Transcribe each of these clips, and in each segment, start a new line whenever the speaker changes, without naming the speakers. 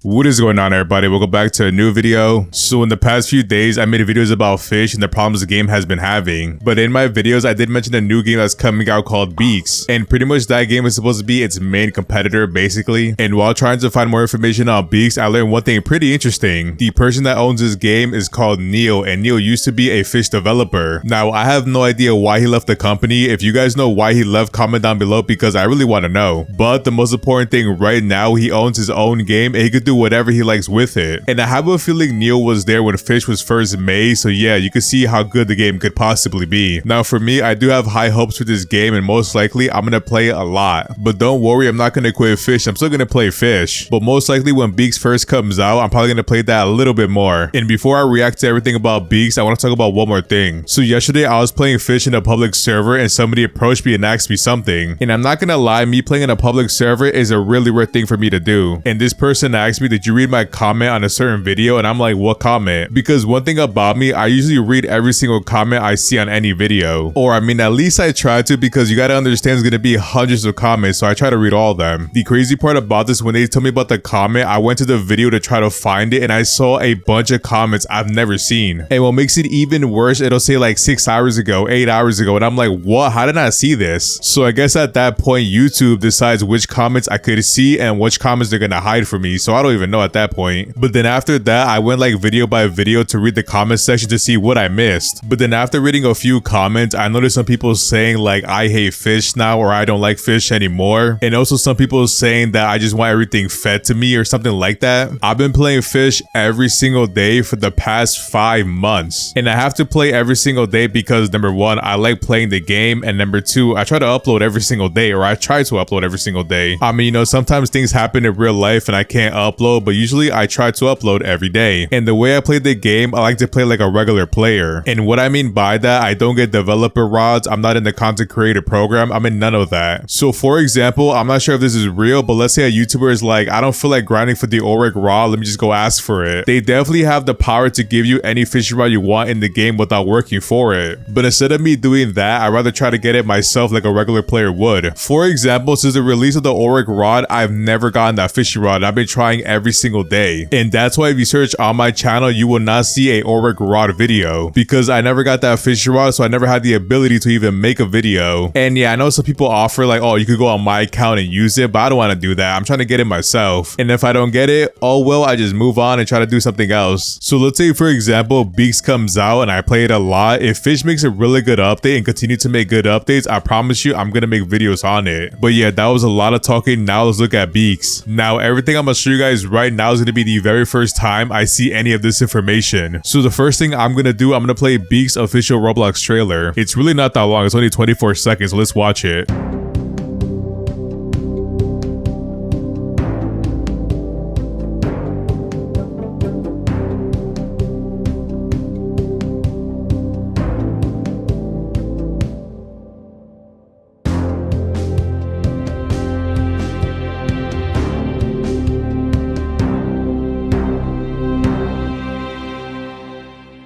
What is going on, everybody? Welcome back to a new video. So in the past few days, I made videos about fish and the problems the game has been having. But in my videos, I did mention a new game that's coming out called Beaks. And pretty much that game is supposed to be its main competitor, basically. And while trying to find more information on Beaks, I learned one thing pretty interesting. The person that owns this game is called Neil, and Neil used to be a fish developer. Now, I have no idea why he left the company. If you guys know why he left, comment down below because I really want to know. But the most important thing right now, he owns his own game and he could do whatever he likes with it. And I have a feeling Neil was there when Fish was first made, so yeah, you can see how good the game could possibly be. Now for me, I do have high hopes for this game and most likely I'm gonna play it a lot. But don't worry, I'm not gonna quit Fish, I'm still gonna play Fish. But most likely when Beaks first comes out, I'm probably gonna play that a little bit more. And before I react to everything about Beaks, I want to talk about one more thing. So yesterday I was playing Fish in a public server and somebody approached me and asked me something. And I'm not gonna lie, me playing in a public server is a really rare thing for me to do. And this person asked me, did you read my comment on a certain video? And I'm like, what comment? Because one thing about me, I usually read every single comment I see on any video. Or I mean, at least I try to, because you gotta understand there's gonna be hundreds of comments, so I try to read all of them. The crazy part about this, when they told me about the comment, I went to the video to try to find it and I saw a bunch of comments I've never seen. And what makes it even worse, it'll say like 6 hours ago, 8 hours ago, and I'm like, what? How did I see this? So I guess at that point, YouTube decides which comments I could see and which comments they're gonna hide for me, so I don't even know at that point. But then after that, I went like video by video to read the comment section to see what I missed. But then after reading a few comments, I noticed some people saying like, I hate fish now, or I don't like fish anymore. And also some people saying that I just want everything fed to me or something like that. I've been playing Fish every single day for the past 5 months. And I have to play every single day because number one, I like playing the game. And number two, I try to upload every single day, or I try to upload every single day. I mean, you know, sometimes things happen in real life and I can't upload, but usually I try to upload every day. And the way I play the game, I like to play like a regular player. And what I mean by that, I don't get developer rods, I'm not in the content creator program, I'm in none of that. So for example, I'm not sure if this is real, but let's say a YouTuber is like, I don't feel like grinding for the Oric rod, let me just go ask for it. They definitely have the power to give you any fishing rod you want in the game without working for it. But instead of me doing that, I'd rather try to get it myself like a regular player would. For example, since the release of the Oric rod, I've never gotten that fishing rod. I've been trying every single day. And that's why if you search on my channel, you will not see a Oric rod video, because I never got that fishing rod, so I never had the ability to even make a video. And yeah, I know some people offer like, oh, you could go on my account and use it, but I don't want to do that. I'm trying to get it myself. And if I don't get it, oh well, I just move on and try to do something else. So let's say for example, Beaks comes out and I play it a lot. If Fish makes a really good update and continue to make good updates, I promise you I'm gonna make videos on it. But yeah, that was a lot of talking. Now let's look at Beaks. Now everything I'm gonna show you guys right now is gonna be the very first time I see any of this information. So the first thing I'm gonna do, I'm gonna play Beaks official Roblox trailer. It's really not that long, it's only 24 seconds, so let's watch it.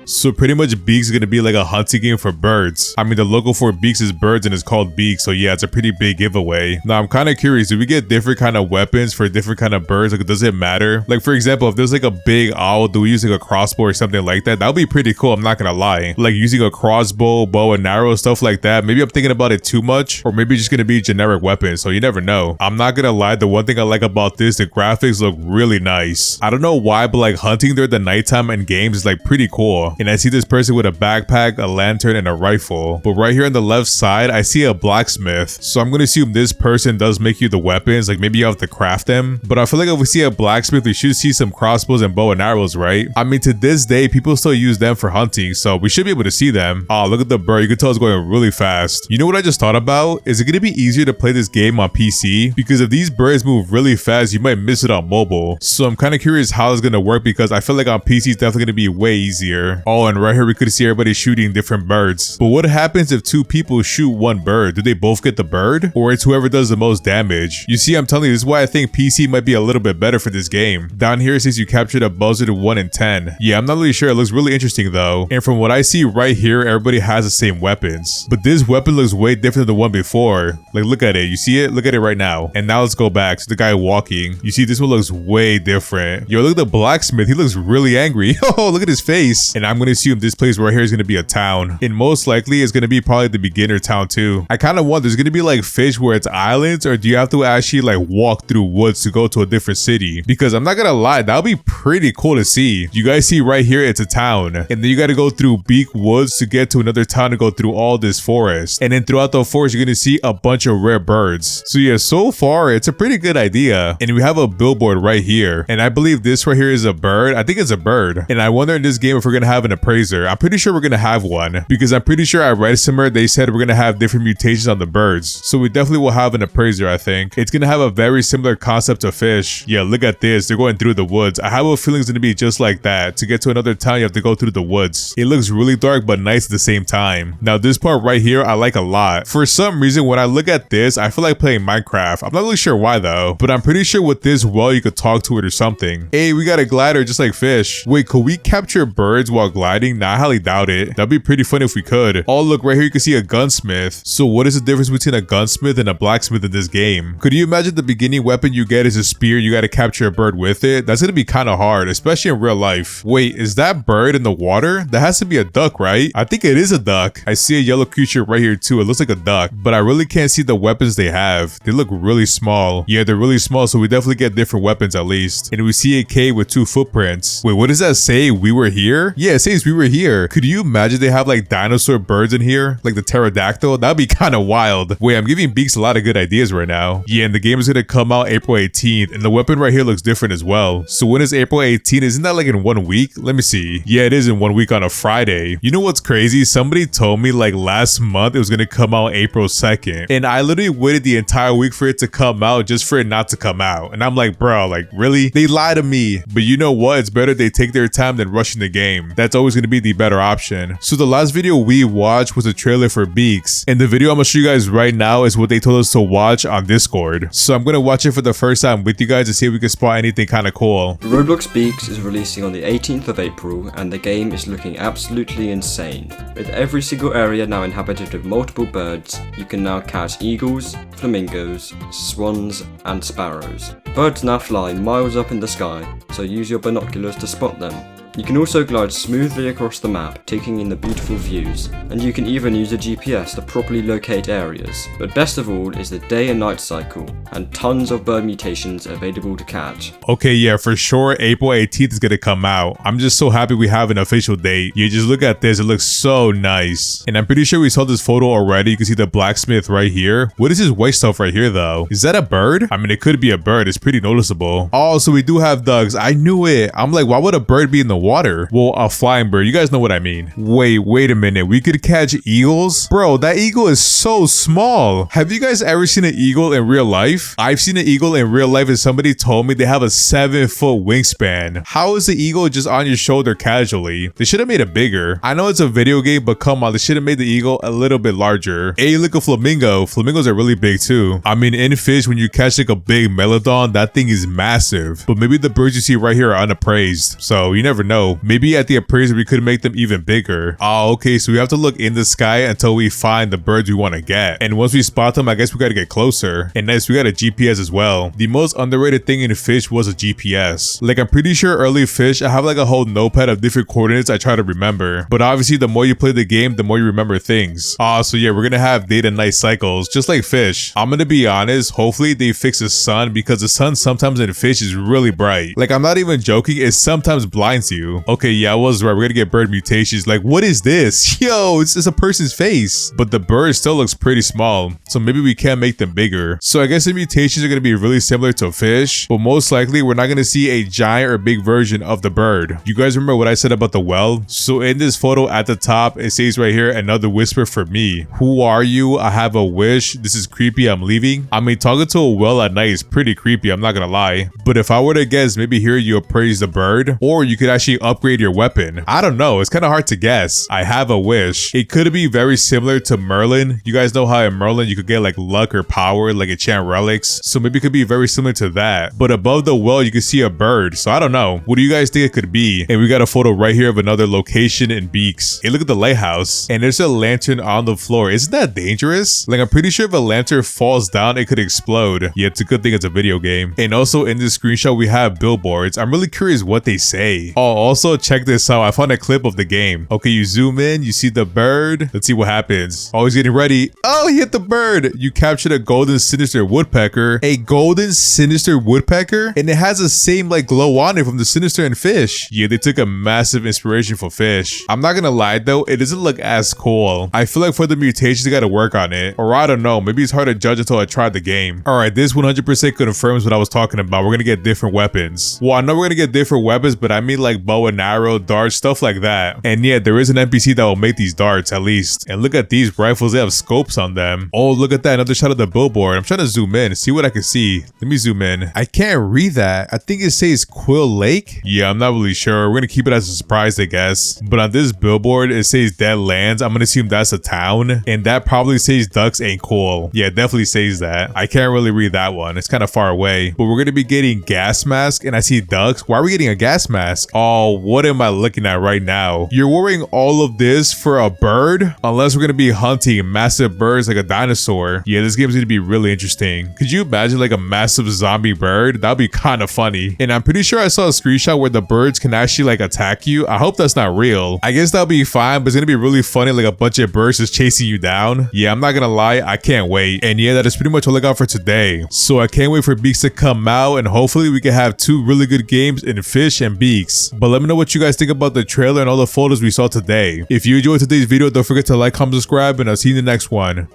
So pretty much Beaks is going to be like a hunting game for birds. I mean, the logo for Beaks is birds and it's called Beaks, so yeah, it's a pretty big giveaway. Now I'm kind of curious, do we get different kind of weapons for different kind of birds? Like, does it matter? Like for example, if there's like a big owl, do we use like a crossbow or something like that? That would be pretty cool, I'm not gonna lie. Like using a crossbow, bow and arrow, stuff like that. Maybe I'm thinking about it too much, or maybe it's just gonna be generic weapons, so you never know. I'm not gonna lie, the one thing I like about this, the graphics look really nice. I don't know why, but like hunting during the nighttime in games is like pretty cool. And I see this person with a backpack, a lantern, and a rifle. But right here on the left side, I see a blacksmith. So I'm gonna assume this person does make you the weapons, like maybe you have to craft them. But I feel like if we see a blacksmith, we should see some crossbows and bow and arrows, right? I mean, to this day, people still use them for hunting, so we should be able to see them. Oh, look at the bird, you can tell it's going really fast. You know what I just thought about? Is it gonna be easier to play this game on PC? Because if these birds move really fast, you might miss it on mobile. So I'm kind of curious how it's gonna work, because I feel like on PC it's definitely gonna be way easier. Oh, Oh, and right here we could see everybody shooting different birds. But what happens if two people shoot one bird? Do they both get the bird? Or it's whoever does the most damage? You see, I'm telling you, this is why I think PC might be a little bit better for this game. Down here it says you captured a buzzard 1 in 10. Yeah, I'm not really sure. It looks really interesting though. And from what I see right here, everybody has the same weapons. But this weapon looks way different than the one before. Like, look at it. You see it? Look at it right now. And now let's go back to the guy walking. You see, this one looks way different. Yo, look at the blacksmith. He looks really angry. Oh, look at his face. And I'm going to assume this place right here is going to be a town. And most likely it's going to be probably the beginner town too. I kind of wonder, there's going to be like fish where it's islands, or do you have to actually like walk through woods to go to a different city? Because I'm not going to lie, that would be pretty cool to see. You guys see right here, it's a town. And then you got to go through Beak Woods to get to another town to go through all this forest. And then throughout the forest, you're going to see a bunch of rare birds. So yeah, so far, it's a pretty good idea. And we have a billboard right here. And I believe this right here is a bird. I think it's a bird. And I wonder in this game if we're going to have an appraiser. I'm pretty sure we're going to have one. Because I'm pretty sure I read somewhere they said we're going to have different mutations on the birds. So we definitely will have an appraiser, I think. It's going to have a very similar concept to fish. Yeah, look at this. They're going through the woods. I have a feeling it's going to be just like that. To get to another town, you have to go through the woods. It looks really dark but nice at the same time. Now this part right here, I like a lot. For some reason, when I look at this, I feel like playing Minecraft. I'm not really sure why though, but I'm pretty sure with this well, you could talk to it or something. Hey, we got a glider just like fish. Wait, could we capture birds while gliding? Nah, I highly doubt it. That'd be pretty fun if we could. Oh, look, right here you can see a gunsmith. So what is the difference between a gunsmith and a blacksmith in this game? Could you imagine the beginning weapon you get is a spear, you gotta capture a bird with it? That's gonna be kind of hard, especially in real life. Wait, is that bird in the water? That has to be a duck, right? I think it is a duck. I see a yellow creature right here too. It looks like a duck, but I really can't see the weapons they have. They look really small. Yeah, they're really small, so we definitely get different weapons at least. And we see a cave with 2 footprints. Wait, what does that say? We were here? Yeah, it says we were here. Could you imagine they have like dinosaur birds in here? Like the pterodactyl? That'd be kind of wild. Wait, I'm giving Beaks a lot of good ideas right now. Yeah, and the game is gonna come out April 18th, and the weapon right here looks different as well. So when is April 18th? Isn't that like in 1 week? Let me see. Yeah, it is in 1 week on a Friday. You know what's crazy? Somebody told me like last month it was gonna come out April 2nd, and I literally waited the entire week for it to come out just for it not to come out. And I'm like, bro, like really? They lied to me. But you know what? It's better they take their time than rushing the game. That's always gonna be the better option. So the last video we watched was a trailer for Beaks, and the video I'm gonna show you guys right now is what they told us to watch on Discord. So I'm gonna watch it for the first time with you guys to see if we can spot anything kind of cool.
Roblox Beaks is releasing on the 18th of April, and the game is looking absolutely insane. With every single area now inhabited with multiple birds, you can now catch eagles, flamingos, swans, and sparrows. Birds now fly miles up in the sky, so use your binoculars to spot them. You can also glide smoothly across the map, taking in the beautiful views, and you can even use a GPS to properly locate areas. But best of all is the day and night cycle, and tons of bird mutations available to catch.
Okay, yeah, for sure, April 18th is gonna come out. I'm just so happy we have an official date. You just look at this, it looks so nice. And I'm pretty sure we saw this photo already. You can see the blacksmith right here. What is this white stuff right here though? Is that a bird? I mean, it could be a bird. It's pretty noticeable. Oh, so we do have ducks. I knew it. I'm like, why would a bird be in the water? Well, a flying bird. You guys know what I mean. Wait a minute. We could catch eagles? Bro, that eagle is so small. Have you guys ever seen an eagle in real life? I've seen an eagle in real life and somebody told me they have a 7-foot wingspan. How is the eagle just on your shoulder casually? They should have made it bigger. I know it's a video game, but come on, they should have made the eagle a little bit larger. Hey, look, a flamingo. Flamingos are really big too. I mean, in fish, when you catch like a big megalodon, that thing is massive. But maybe the birds you see right here are unappraised. So you never know. Maybe at the appraiser we could make them even bigger. Oh, okay, so we have to look in the sky until we find the birds we want to get. And once we spot them, I guess we got to get closer. And next, we got a GPS as well. The most underrated thing in fish was a GPS. Like, I'm pretty sure early fish, I have like a whole notepad of different coordinates I try to remember. But obviously, the more you play the game, the more you remember things. So yeah, we're gonna have day and night cycles, just like fish. I'm gonna be honest, hopefully they fix the sun, because the sun sometimes in fish is really bright. Like, I'm not even joking, it sometimes blinds you. Okay, yeah, I was right. We're gonna get bird mutations. Like, what is this? Yo, it's just a person's face. But the bird still looks pretty small, so maybe we can make them bigger. So I guess the mutations are gonna be really similar to fish, but most likely we're not gonna see a giant or big version of the bird. You guys remember what I said about the well? So in this photo at the top, it says right here, another whisper for me. Who are you? I have a wish. This is creepy. I'm leaving. I mean, talking to a well at night is pretty creepy. I'm not gonna lie. But if I were to guess, maybe here you appraise the bird, or you could actually actually upgrade your weapon. I don't know. It's kind of hard to guess. I have a wish. It could be very similar to Merlin. You guys know how in Merlin you could get like luck or power, like enchant relics. So maybe it could be very similar to that. But above the well, you can see a bird. So I don't know. What do you guys think it could be? And we got a photo right here of another location in Beaks. Hey, look at the lighthouse. And there's a lantern on the floor. Isn't that dangerous? Like, I'm pretty sure if a lantern falls down, it could explode. Yeah, it's a good thing it's a video game. And also in this screenshot, we have billboards. I'm really curious what they say. Oh, also check this out. I found a clip of the game. Okay, you zoom in, you see the bird. Let's see what happens. Oh, he's getting ready. Oh, he hit the bird. You captured a golden sinister woodpecker. A golden sinister woodpecker? And it has the same like glow on it from the sinister and fish. Yeah, they took a massive inspiration for fish. I'm not gonna lie though, it doesn't look as cool. I feel like for the mutations, they gotta work on it. Or I don't know, maybe it's hard to judge until I try the game. Alright, this 100% confirms what I was talking about. We're gonna get different weapons. Well, I know we're gonna get different weapons, but I mean like bow and arrow, darts, stuff like that. And yeah, there is an NPC that will make these darts at least. And look at these rifles, they have scopes on them. Oh, look at that, another shot of the billboard. I'm trying to zoom in, see what I can see. Let me zoom in. I can't read that. I think it says Quill Lake. Yeah, I'm not really sure. We're gonna keep it as a surprise, I guess. But on this billboard, it says Dead Lands. I'm gonna assume that's a town. And that probably says ducks ain't cool. Yeah, it definitely says that. I can't really read that one. It's kind of far away. But we're gonna be getting gas mask and I see ducks. Why are we getting a gas mask? Oh, what am I looking at right now? You're wearing all of this for a bird? Unless we're gonna be hunting massive birds like a dinosaur. Yeah, this game's gonna be really interesting. Could you imagine like a massive zombie bird? That'd be kind of funny. And I'm pretty sure I saw a screenshot where the birds can actually like attack you. I hope that's not real. I guess that'll be fine, but it's gonna be really funny like a bunch of birds just chasing you down. Yeah, I'm not gonna lie, I can't wait. And yeah, that is pretty much all I got for today. So I can't wait for Beaks to come out and hopefully we can have two really good games in Fish and Beaks. But let me know what you guys think about the trailer and all the photos we saw today. If you enjoyed today's video, don't forget to like, comment, subscribe, and I'll see you in the next one.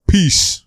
Peace.